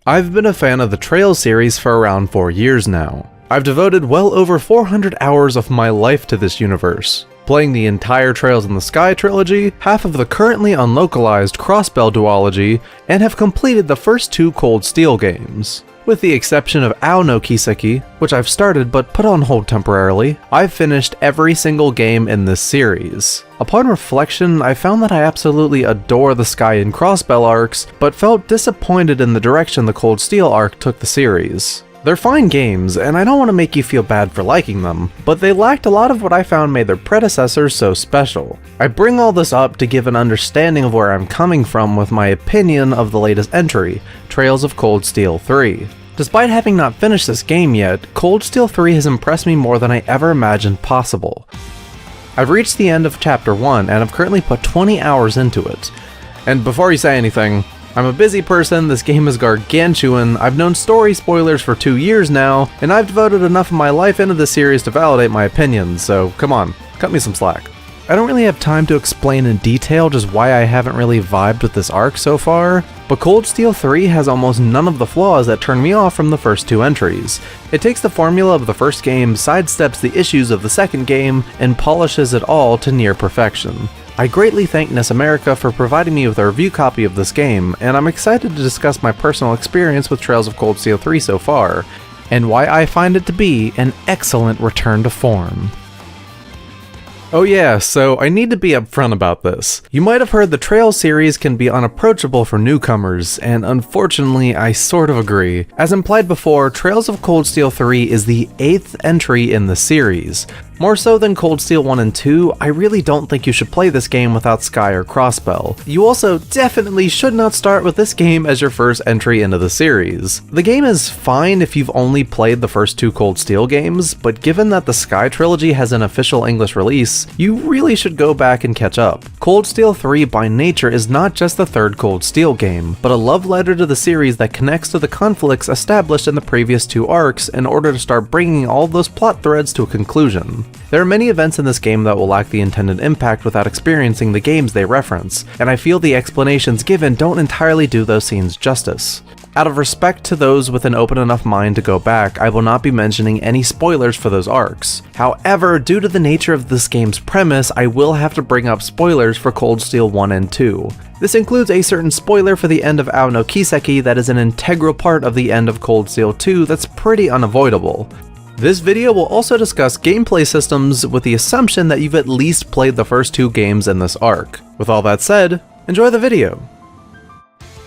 I've been a fan of the Trails series for around 4 years now. I've devoted well over 400 hours of my life to this universe, playing the entire Trails in the Sky trilogy, half of the currently unlocalized Crossbell duology, and have completed the first 2 Cold Steel games. With the exception of Ao no Kiseki, which I've started but put on hold temporarily, I've finished every single game in this series. Upon reflection, I found that I absolutely adore the Sky and Crossbell arcs, but felt disappointed in the direction the Cold Steel arc took the series. They're fine games, and I don't want to make you feel bad for liking them, but they lacked a lot of what I found made their predecessors so special. I bring all this up to give an understanding of where I'm coming from with my opinion of the latest entry, Trails of Cold Steel 3. Despite having not finished this game yet, Cold Steel 3 has impressed me more than I ever imagined possible. I've reached the end of Chapter 1 and have currently put 20 hours into it. And before you say anything, I'm a busy person, this game is gargantuan, I've known story spoilers for 2 years now, and I've devoted enough of my life into this series to validate my opinions, so come on, cut me some slack. I don't really have time to explain in detail just why I haven't really vibed with this arc so far, but Cold Steel 3 has almost none of the flaws that turned me off from the first 2 entries. It takes the formula of the first game, sidesteps the issues of the second game, and polishes it all to near perfection. I greatly thank NIS America for providing me with a review copy of this game, and I'm excited to discuss my personal experience with Trails of Cold Steel 3 so far, and why I find it to be an excellent return to form. Oh yeah, so I need to be upfront about this. You might have heard the Trails series can be unapproachable for newcomers, and unfortunately I sort of agree. As implied before, Trails of Cold Steel 3 is the 8th entry in the series. More so than Cold Steel 1 and 2, I really don't think you should play this game without Sky or Crossbell. You also definitely should not start with this game as your first entry into the series. The game is fine if you've only played the first 2 Cold Steel games, but given that the Sky trilogy has an official English release, you really should go back and catch up. Cold Steel 3 by nature is not just the 3rd Cold Steel game, but a love letter to the series that connects to the conflicts established in the previous 2 arcs in order to start bringing all those plot threads to a conclusion. There are many events in this game that will lack the intended impact without experiencing the games they reference, and I feel the explanations given don't entirely do those scenes justice. Out of respect to those with an open enough mind to go back, I will not be mentioning any spoilers for those arcs. However, due to the nature of this game's premise, I will have to bring up spoilers for Cold Steel 1 and 2. This includes a certain spoiler for the end of Ao no Kiseki that is an integral part of the end of Cold Steel 2 that's pretty unavoidable. This video will also discuss gameplay systems with the assumption that you've at least played the first 2 games in this arc. With all that said, enjoy the video!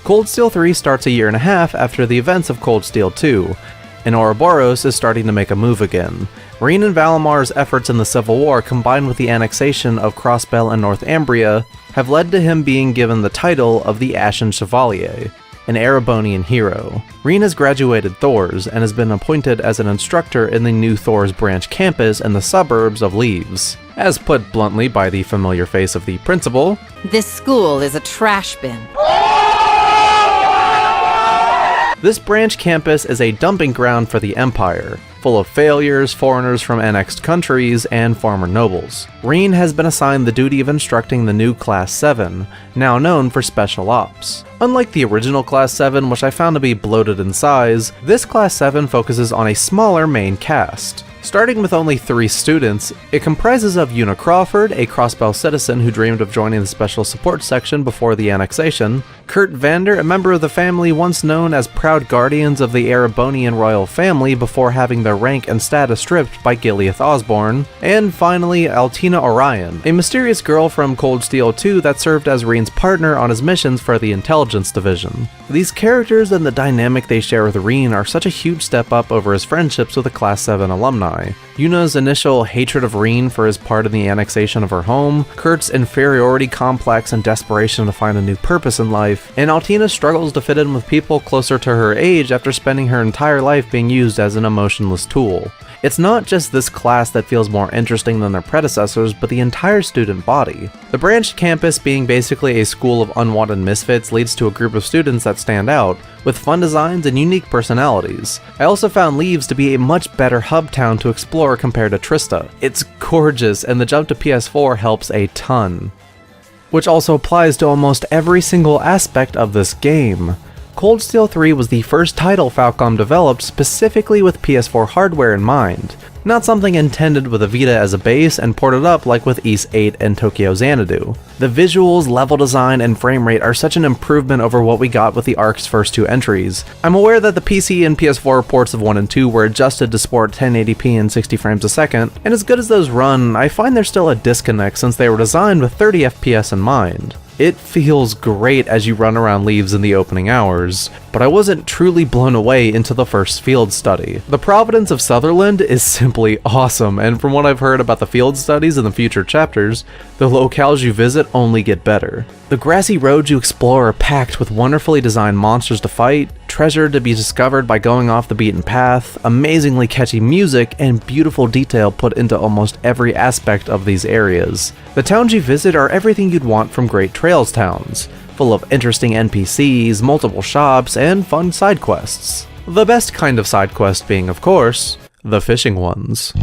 Cold Steel 3 starts a year and a half after the events of Cold Steel 2, and Ouroboros is starting to make a move again. Reen and Valamar's efforts in the Civil War combined with the annexation of Crossbell and Northumbria have led to him being given the title of the Ashen Chevalier, an Erebonian hero. Reen has graduated Thors and has been appointed as an instructor in the new Thors branch campus in the suburbs of Leaves. As put bluntly by the familiar face of the principal, "This school is a trash bin." This branch campus is a dumping ground for the Empire, full of failures, foreigners from annexed countries, and farmer nobles. Reen has been assigned the duty of instructing the new Class 7, now known for Special Ops. Unlike the original Class 7, which I found to be bloated in size, this Class 7 focuses on a smaller main cast. Starting with only 3 students, it comprises of Una Crawford, a Crossbell citizen who dreamed of joining the Special Support Section before the annexation, Kurt Vander, a member of the family once known as proud guardians of the Erebonian royal family before having their rank and status stripped by Gileath Osborne, and finally Altina Orion, a mysterious girl from Cold Steel 2 that served as Reen's partner on his missions for the Intelligence Division. These characters and the dynamic they share with Reen are such a huge step up over his friendships with the Class 7 alumni. Yuna's initial hatred of Reen for his part in the annexation of her home, Kurt's inferiority complex and desperation to find a new purpose in life, and Altina's struggles to fit in with people closer to her age after spending her entire life being used as an emotionless tool. It's not just this class that feels more interesting than their predecessors, but the entire student body. The branched campus being basically a school of unwanted misfits leads to a group of students that stand out, with fun designs and unique personalities. I also found Leaves to be a much better hub town to explore compared to Trista. It's gorgeous, and the jump to PS4 helps a ton. Which also applies to almost every single aspect of this game. Cold Steel 3 was the first title Falcom developed specifically with PS4 hardware in mind, not something intended with a Vita as a base and ported up like with Ys 8 and Tokyo Xanadu. The visuals, level design, and frame rate are such an improvement over what we got with the ARC's first two entries. I'm aware that the PC and PS4 ports of 1 and 2 were adjusted to support 1080p and 60 frames a second, and as good as those run, I find there's still a disconnect since they were designed with 30 FPS in mind. It feels great as you run around Leaves in the opening hours, but I wasn't truly blown away into the first field study. The Providence of Sutherland is simply awesome, and from what I've heard about the field studies in the future chapters, the locales you visit only get better. The grassy roads you explore are packed with wonderfully designed monsters to fight, treasure to be discovered by going off the beaten path, amazingly catchy music, and beautiful detail put into almost every aspect of these areas. The towns you visit are everything you'd want from great Trails towns, full of interesting NPCs, multiple shops, and fun side quests. The best kind of side quest being, of course, the fishing ones.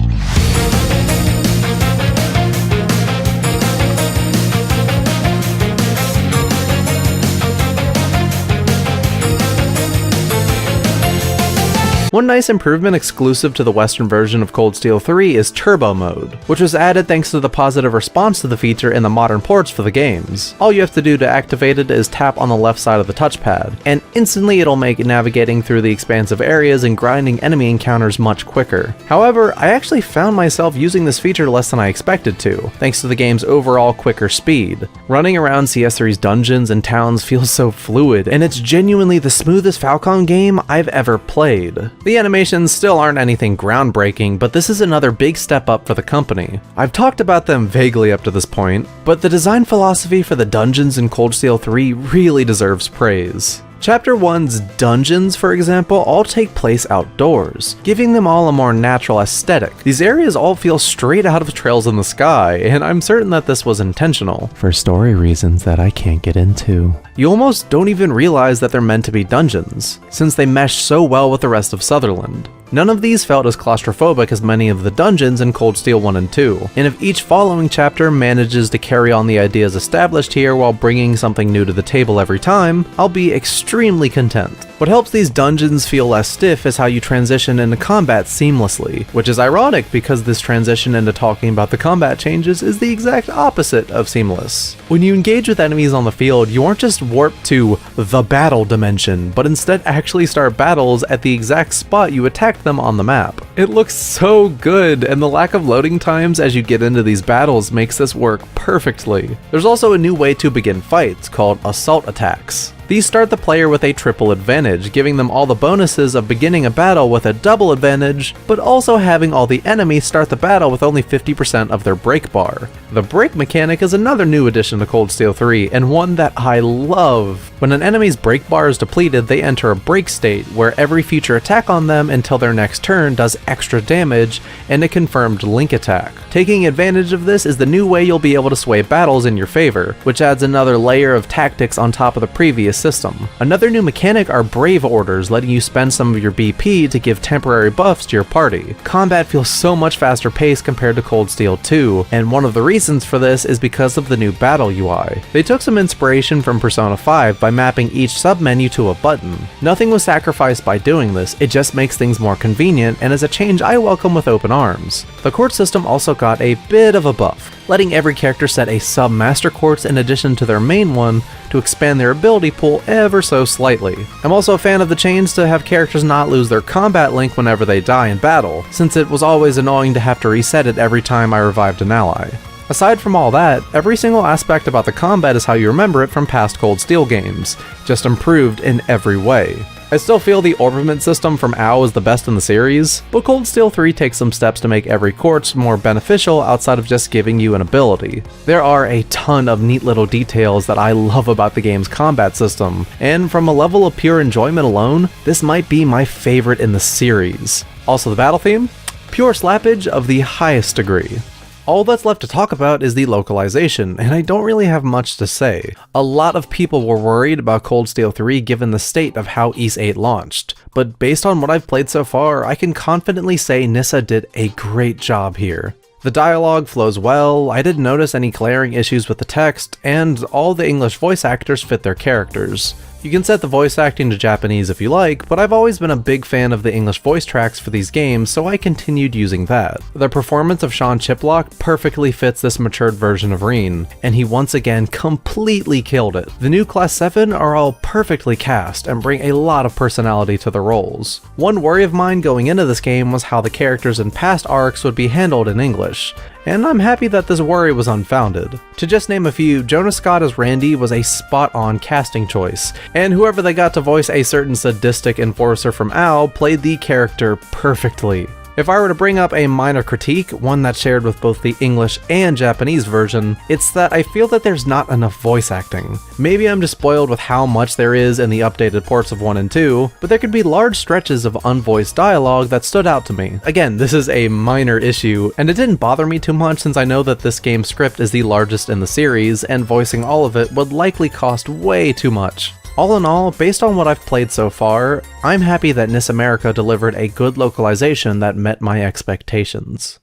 One nice improvement exclusive to the Western version of Cold Steel 3 is Turbo Mode, which was added thanks to the positive response to the feature in the modern ports for the games. All you have to do to activate it is tap on the left side of the touchpad, and instantly it'll make navigating through the expansive areas and grinding enemy encounters much quicker. However, I actually found myself using this feature less than I expected to, thanks to the game's overall quicker speed. Running around CS3's dungeons and towns feels so fluid, and it's genuinely the smoothest Falcom game I've ever played. The animations still aren't anything groundbreaking, but this is another big step up for the company. I've talked about them vaguely up to this point, but the design philosophy for the dungeons in Cold Steel 3 really deserves praise. Chapter 1's dungeons, for example, all take place outdoors, giving them all a more natural aesthetic. These areas all feel straight out of Trails in the Sky, and I'm certain that this was intentional, for story reasons that I can't get into. You almost don't even realize that they're meant to be dungeons, since they mesh so well with the rest of Sutherland. None of these felt as claustrophobic as many of the dungeons in Cold Steel 1 and 2, and if each following chapter manages to carry on the ideas established here while bringing something new to the table every time, I'll be extremely content. What helps these dungeons feel less stiff is how you transition into combat seamlessly, which is ironic because this transition into talking about the combat changes is the exact opposite of seamless. When you engage with enemies on the field, you aren't just warped to the battle dimension, but instead actually start battles at the exact spot you attack them on the map. It looks so good, and the lack of loading times as you get into these battles makes this work perfectly. There's also a new way to begin fights called assault attacks. These start the player with a triple advantage, giving them all the bonuses of beginning a battle with a double advantage, but also having all the enemies start the battle with only 50% of their break bar. The break mechanic is another new addition to Cold Steel 3, and one that I love. When an enemy's break bar is depleted, they enter a break state, where every future attack on them until their next turn does extra damage and a confirmed link attack. Taking advantage of this is the new way you'll be able to sway battles in your favor, which adds another layer of tactics on top of the previous system. Another new mechanic are brave orders, letting you spend some of your BP to give temporary buffs to your party. Combat feels so much faster paced compared to Cold Steel 2, and one of the reasons for this is because of the new battle UI. They took some inspiration from Persona 5 by mapping each submenu to a button. Nothing was sacrificed by doing this, it just makes things more convenient and is a change I welcome with open arms. The court system also got a bit of a buff, letting every character set a sub-master courts in addition to their main one to expand their ability pool ever so slightly. I'm also a fan of the change to have characters not lose their combat link whenever they die in battle, since it was always annoying to have to reset it every time I revived an ally. Aside from all that, every single aspect about the combat is how you remember it from past Cold Steel games, just improved in every way. I still feel the orbiment system from AO is the best in the series, but Cold Steel 3 takes some steps to make every course more beneficial outside of just giving you an ability. There are a ton of neat little details that I love about the game's combat system, and from a level of pure enjoyment alone, this might be my favorite in the series. Also the battle theme? Pure slappage of the highest degree. All that's left to talk about is the localization, and I don't really have much to say. A lot of people were worried about Cold Steel 3 given the state of how Ys 8 launched, but based on what I've played so far, I can confidently say NIS did a great job here. The dialogue flows well, I didn't notice any glaring issues with the text, and all the English voice actors fit their characters. You can set the voice acting to Japanese if you like, but I've always been a big fan of the English voice tracks for these games, so I continued using that. The performance of Sean Chiplock perfectly fits this matured version of Reen, and he once again completely killed it. The new Class 7 are all perfectly cast and bring a lot of personality to the roles. One worry of mine going into this game was how the characters in past arcs would be handled in English, and I'm happy that this worry was unfounded. To just name a few, Jonah Scott as Randy was a spot-on casting choice, and whoever they got to voice a certain sadistic enforcer from OW played the character perfectly. If I were to bring up a minor critique, one that's shared with both the English and Japanese version, it's that I feel that there's not enough voice acting. Maybe I'm just spoiled with how much there is in the updated ports of 1 and 2, but there could be large stretches of unvoiced dialogue that stood out to me. Again, this is a minor issue, and it didn't bother me too much since I know that this game's script is the largest in the series, and voicing all of it would likely cost way too much. All in all, based on what I've played so far, I'm happy that NIS America delivered a good localization that met my expectations.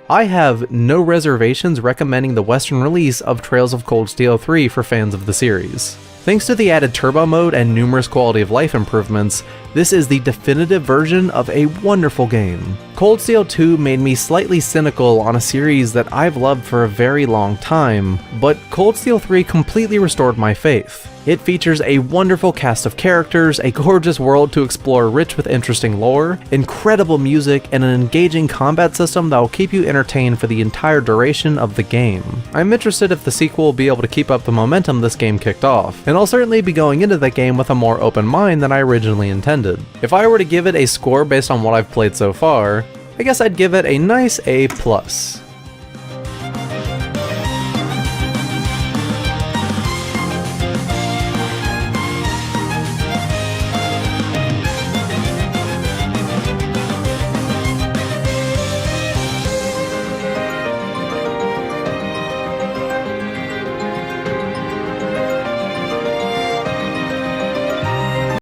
I have no reservations recommending the Western release of Trails of Cold Steel 3 for fans of the series. Thanks to the added turbo mode and numerous quality of life improvements, this is the definitive version of a wonderful game. Cold Steel 2 made me slightly cynical on a series that I've loved for a very long time, but Cold Steel 3 completely restored my faith. It features a wonderful cast of characters, a gorgeous world to explore rich with interesting lore, incredible music, and an engaging combat system that will keep you entertained for the entire duration of the game. I'm interested if the sequel will be able to keep up the momentum this game kicked off, and I'll certainly be going into the game with a more open mind than I originally intended. If I were to give it a score based on what I've played so far, I guess I'd give it a nice A+.